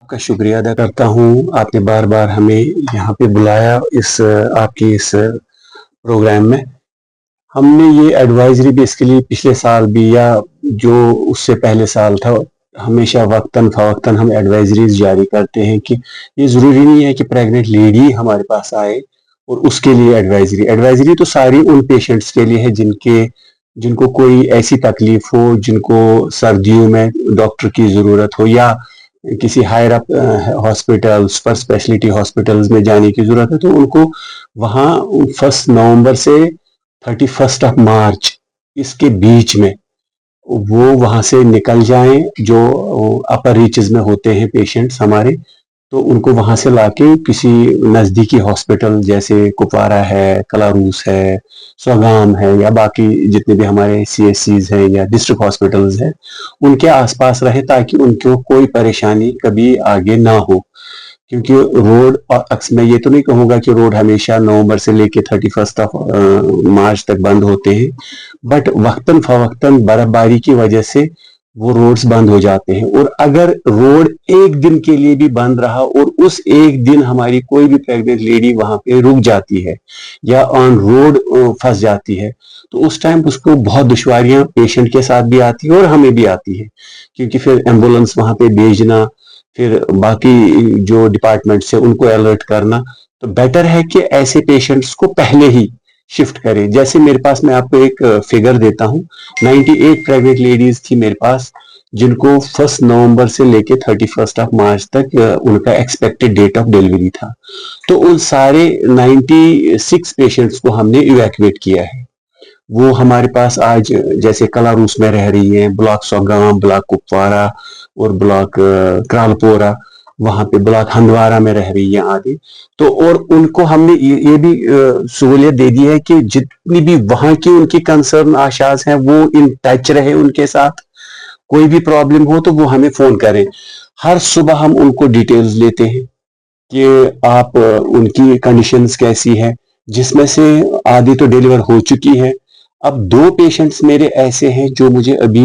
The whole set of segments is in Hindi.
आपका शुक्रिया अदा करता हूँ। आपने बार बार हमें यहाँ पे बुलाया इस आपके इस प्रोग्राम में। हमने ये एडवाइजरी भी इसके लिए पिछले साल भी या जो उससे पहले साल था, हमेशा वक्तन फवक्तन हम एडवाइजरीज जारी करते हैं कि ये ज़रूरी नहीं है कि प्रेग्नेंट लेडी हमारे पास आए और उसके लिए एडवाइजरी एडवाइजरी तो सारी उन पेशेंट्स के लिए है जिनको कोई ऐसी तकलीफ हो, जिनको सर्दियों में डॉक्टर की ज़रूरत हो या किसी हायर अप हॉस्पिटल्स पर स्पेशलिटी हॉस्पिटल्स में जाने की ज़रूरत है, तो उनको वहाँ 1 नवंबर से 31 मार्च इसके बीच में वो वहां से निकल जाएं। जो अपर रीचेस में होते हैं पेशेंट्स हमारे, तो उनको वहां से लाके किसी नज़दीकी हॉस्पिटल जैसे कुपवारा है, कलारूस है, स्वागाम है या बाकी जितने भी हमारे सीएससीज हैं या डिस्ट्रिक्ट हॉस्पिटल्स हैं, उनके आसपास रहे ताकि उनको कोई परेशानी कभी आगे ना हो। क्योंकि रोड, अक्सर मैं ये तो नहीं कहूँगा कि रोड हमेशा नवंबर से लेके 31 मार्च तक बंद होते हैं, बट वक्तन फवक्तन बर्फबारी की वजह से वो रोड्स बंद हो जाते हैं। और अगर रोड एक दिन के लिए भी बंद रहा और उस एक दिन हमारी कोई भी प्रेग्नेंट लेडी वहां पे रुक जाती है या ऑन रोड फंस जाती है, तो उस टाइम उसको बहुत दुश्वारियां पेशेंट के साथ भी आती है और हमें भी आती है, क्योंकि फिर एम्बुलेंस वहां पे भेजना, फिर बाकी जो डिपार्टमेंट्स है उनको अलर्ट करना। तो बेटर है कि ऐसे पेशेंट्स को पहले ही शिफ्ट करें। जैसे मेरे पास, मैं आपको एक फिगर देता हूँ, 98 प्रेग्नेंट लेडीज थी मेरे पास जिनको 1 नवंबर से लेके 31 मार्च तक उनका एक्सपेक्टेड डेट ऑफ डिलीवरी था। तो उन सारे 96 पेशेंट्स को हमने इवैक्यूएट किया है। वो हमारे पास आज जैसे कलारूस में रह रही हैं, ब्लॉक सौगाम, ब्लॉक कुपवारा और ब्लॉक क्रालपोरा, वहां पे ब्लॉक हंदवारा में रह रही है आदि। तो और उनको हमने ये भी सहूलियत दे दी है कि जितनी भी वहां की उनकी कंसर्न आशाज हैं वो इन टच रहे उनके साथ। कोई भी प्रॉब्लम हो तो वो हमें फोन करें। हर सुबह हम उनको डिटेल्स लेते हैं कि आप उनकी कंडीशंस कैसी है, जिसमें से आधी तो डिलीवर हो चुकी है। अब 2 पेशेंट्स मेरे ऐसे हैं जो मुझे अभी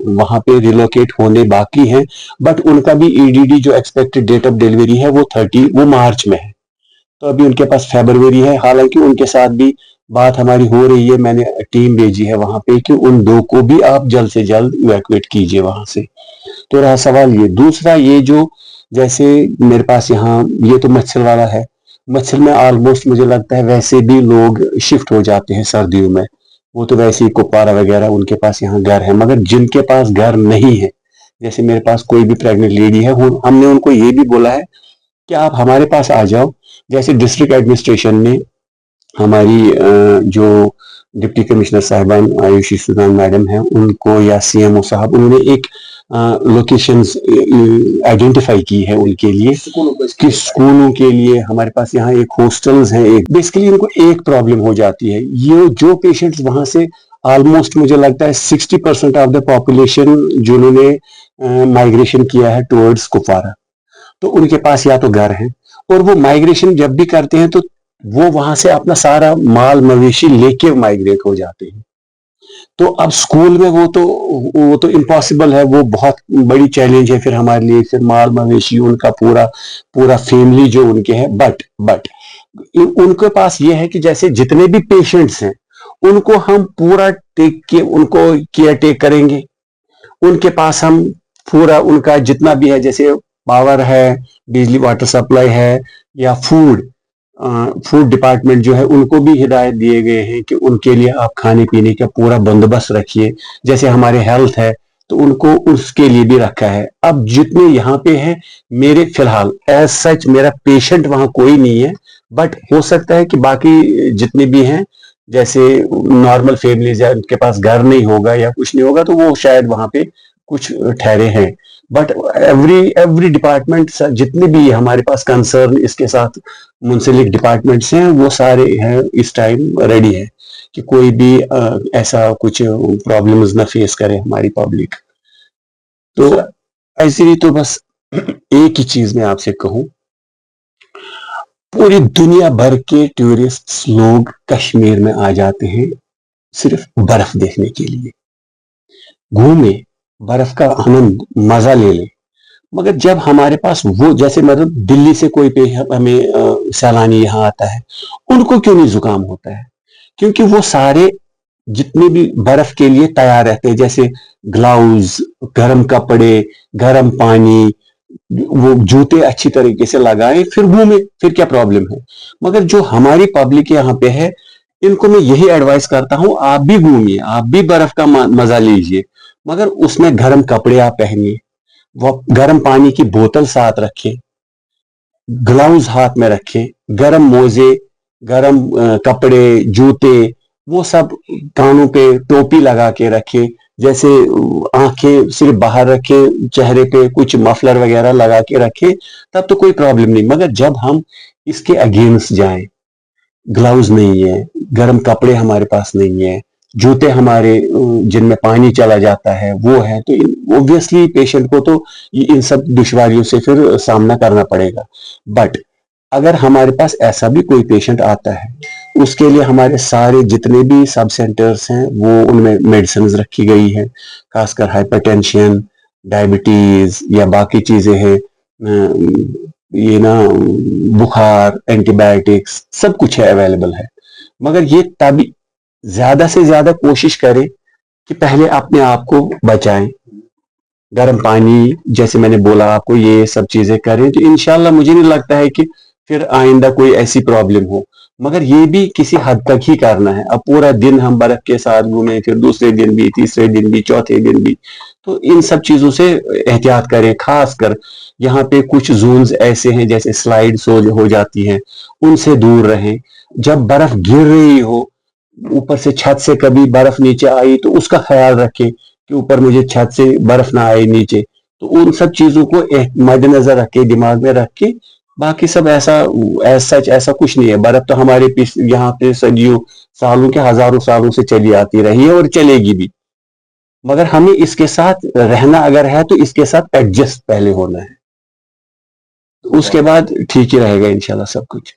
वहां पे रिलोकेट होने बाकी हैं, बट उनका भी ईडीडी जो एक्सपेक्टेड डेट ऑफ डिलीवरी है वो मार्च में है। तो अभी उनके पास फरवरी है, हालांकि उनके साथ भी बात हमारी हो रही है। मैंने टीम भेजी है वहां पे कि उन 2 को भी आप जल्द से जल्द इवैक्यूएट कीजिए वहां से। तो रहा सवाल ये दूसरा, ये जो जैसे मेरे पास यहाँ ये तो मच्छर वाला है। मच्छर में ऑलमोस्ट मुझे लगता है वैसे भी लोग शिफ्ट हो जाते हैं सर्दियों में। वो तो वैसे ही कुपवारा वगैरह उनके पास यहाँ घर है, मगर जिनके पास घर नहीं है, जैसे मेरे पास कोई भी प्रेग्नेंट लेडी है, हमने उनको ये भी बोला है कि आप हमारे पास आ जाओ। जैसे डिस्ट्रिक्ट एडमिनिस्ट्रेशन ने हमारी जो डिप्टी कमिश्नर साहिबान आयुषी सुदान मैडम है उनको, या सीएमओ साहब, उन्होंने एक लोकेशंस आइडेंटिफाई की है उनके लिए कि स्कूलों के लिए हमारे पास यहाँ एक हॉस्टल्स हैं। एक बेसिकली इनको एक प्रॉब्लम हो जाती है, ये जो पेशेंट्स वहां से ऑलमोस्ट मुझे लगता है 60% ऑफ द पॉपुलेशन जिन्होंने माइग्रेशन किया है टुवर्ड्स कुपवारा, तो उनके पास या तो घर है, और वो माइग्रेशन जब भी करते हैं तो वो वहां से अपना सारा माल मवेशी लेके माइग्रेट हो जाते हैं। तो अब स्कूल में वो तो इम्पॉसिबल है, वो बहुत बड़ी चैलेंज है फिर हमारे लिए। फिर माल मवेशी उनका पूरा पूरा फैमिली जो उनके है, बट उनके पास ये है कि जैसे जितने भी पेशेंट्स हैं उनको हम पूरा उनको केयर टेक करेंगे। उनके पास हम पूरा उनका जितना भी है, जैसे पावर है, बिजली वाटर सप्लाई है, या फूड डिपार्टमेंट जो है, उनको भी हिदायत दिए गए हैं कि उनके लिए आप खाने पीने का पूरा बंदोबस्त रखिए। जैसे हमारे हेल्थ है तो उनको उसके लिए भी रखा है। अब जितने यहाँ पे हैं, मेरे फिलहाल एज सच मेरा पेशेंट वहां कोई नहीं है, बट हो सकता है कि बाकी जितने भी हैं, जैसे नॉर्मल फैमिलीज है, उनके पास घर नहीं होगा या कुछ नहीं होगा, तो वो शायद वहां पे कुछ ठहरे हैं। बट एवरी डिपार्टमेंट, जितने भी हमारे पास कंसर्न इसके साथ मुंसलिक डिपार्टमेंट्स हैं, वो सारे हैं इस टाइम रेडी है कि कोई भी ऐसा कुछ प्रॉब्लम्स ना फेस करे हमारी पब्लिक। तो ऐसी तो बस एक ही चीज मैं आपसे कहूं, पूरी दुनिया भर के टूरिस्ट लोग कश्मीर में आ जाते हैं सिर्फ बर्फ देखने के लिए। घूमे, बर्फ का आनंद मजा ले ले, मगर जब हमारे पास वो, जैसे मतलब दिल्ली से कोई पे हमें सैलानी यहाँ आता है, उनको क्यों नहीं जुकाम होता है? क्योंकि वो सारे जितने भी बर्फ के लिए तैयार रहते हैं, जैसे ग्लव्स, गर्म कपड़े, गर्म पानी, वो जूते अच्छी तरीके से लगाएं, फिर घूमें, फिर क्या प्रॉब्लम है? मगर जो हमारी पब्लिक यहाँ पे है, इनको मैं यही एडवाइस करता हूं, आप भी घूमिए, आप भी बर्फ का मजा लीजिए, मगर उसमें गर्म कपड़े आप पहनिए, वो गर्म पानी की बोतल साथ रखें, ग्लव्स हाथ में रखें, गर्म मोजे, गर्म कपड़े, जूते, वो सब कानों पे टोपी लगा के रखें, जैसे आंखें सिर्फ बाहर रखें, चेहरे पे कुछ मफलर वगैरह लगा के रखें, तब तो कोई प्रॉब्लम नहीं। मगर जब हम इसके अगेंस्ट जाएं, ग्लव्स नहीं है, गर्म कपड़े हमारे पास नहीं है, जूते हमारे जिनमें पानी चला जाता है वो है, तो ऑब्वियसली पेशेंट को तो इन सब दुश्वारियों से फिर सामना करना पड़ेगा। बट अगर हमारे पास ऐसा भी कोई पेशेंट आता है, उसके लिए हमारे सारे जितने भी सब सेंटर्स हैं वो उनमें मेडिसिन रखी गई है, खासकर हाइपरटेंशन, डायबिटीज या बाकी चीजें हैं, ये ना, बुखार, एंटीबायोटिक्स, सब कुछ है, अवेलेबल है। मगर ये तभी ज्यादा से ज्यादा कोशिश करें कि पहले अपने आप को बचाएं, गर्म पानी, जैसे मैंने बोला आपको, ये सब चीजें करें तो इंशाल्लाह मुझे नहीं लगता है कि फिर आइंदा कोई ऐसी प्रॉब्लम हो। मगर ये भी किसी हद तक ही करना है। अब पूरा दिन हम बर्फ के साथ घूमें, फिर दूसरे दिन भी, तीसरे दिन भी, चौथे दिन भी, तो इन सब चीजों से एहतियात करें। खासकर यहाँ पे कुछ जोन्स ऐसे हैं जैसे स्लाइड्स हो जाती हैं, उनसे दूर रहें। जब बर्फ गिर रही हो, ऊपर से छत से कभी बर्फ नीचे आई तो उसका ख्याल रखें कि ऊपर मुझे छत से बर्फ ना आए नीचे। तो उन सब चीजों को मद्देनजर रख के, दिमाग में रख के, बाकी सब ऐसा सच ऐसा कुछ नहीं है। बर्फ तो हमारे यहाँ पे सदियों, सालों के, हजारों सालों से चली आती रही है और चलेगी भी। मगर हमें इसके साथ रहना अगर है तो इसके साथ एडजस्ट पहले होना है, तो उसके बाद ठीक ही रहेगा इंशाल्लाह सब कुछ।